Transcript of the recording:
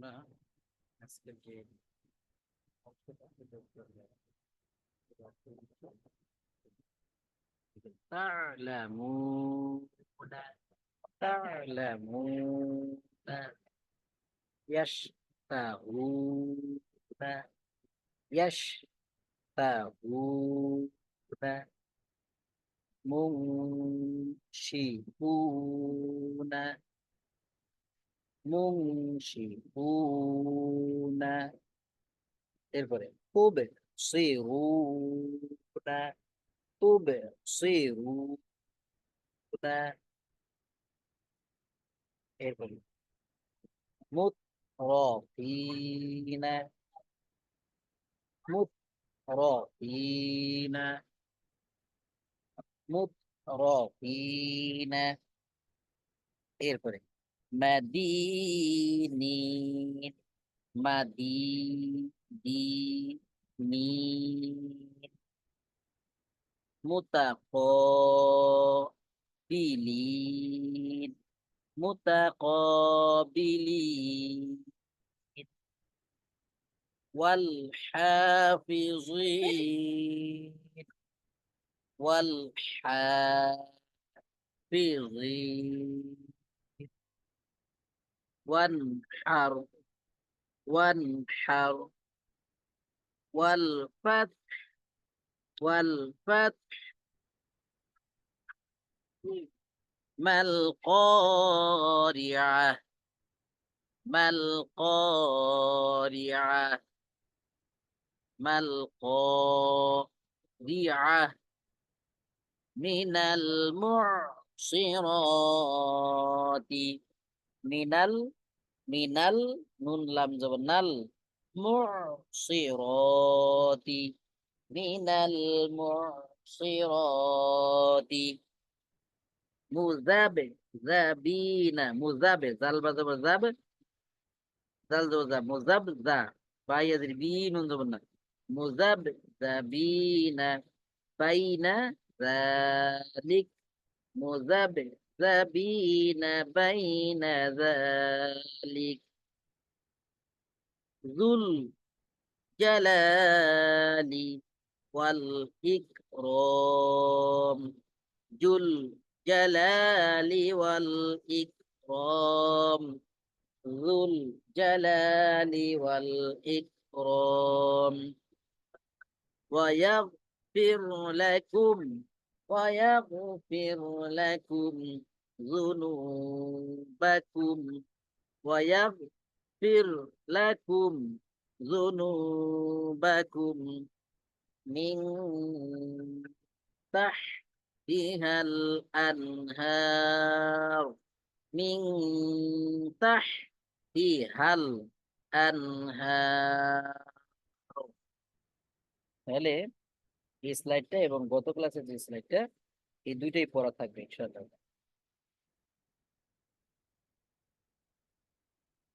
না আজকে কি تعلمون تعلمون يشتهون يشتهون منشئون منشئون এরপরে تبصرون تبصرون এরপরে مترفين مترفين مترفين এরপরে مدينين مدينين متقابلين متقابلين والحافظين والحافظين وانحر وانحر والفتح والفتح ما القارعة ما القارعة ما القارعة من المعصرات من نون لام زبنال معصرات من المعصرات مذبذبين مذبذب زال زبر زال زبر مذبذب باي يذربين نون زبنال مذبذبين بين ذلك مذبذبين بين ذلك ذو الجلال والإكرام ذو الجلال والإكرام ذو الجلال والإكرام ويغفر لكم ويغفر لكم ذنوبكم ويغفر لكم ذنوبكم من تحتها الأنهار من تحتها الأنهار তাহলে এই স্লাইডটা এবং গত ক্লাসের যে স্লাইডটা এই দুইটাই পড়া থাকবে ইনশাআল্লাহ।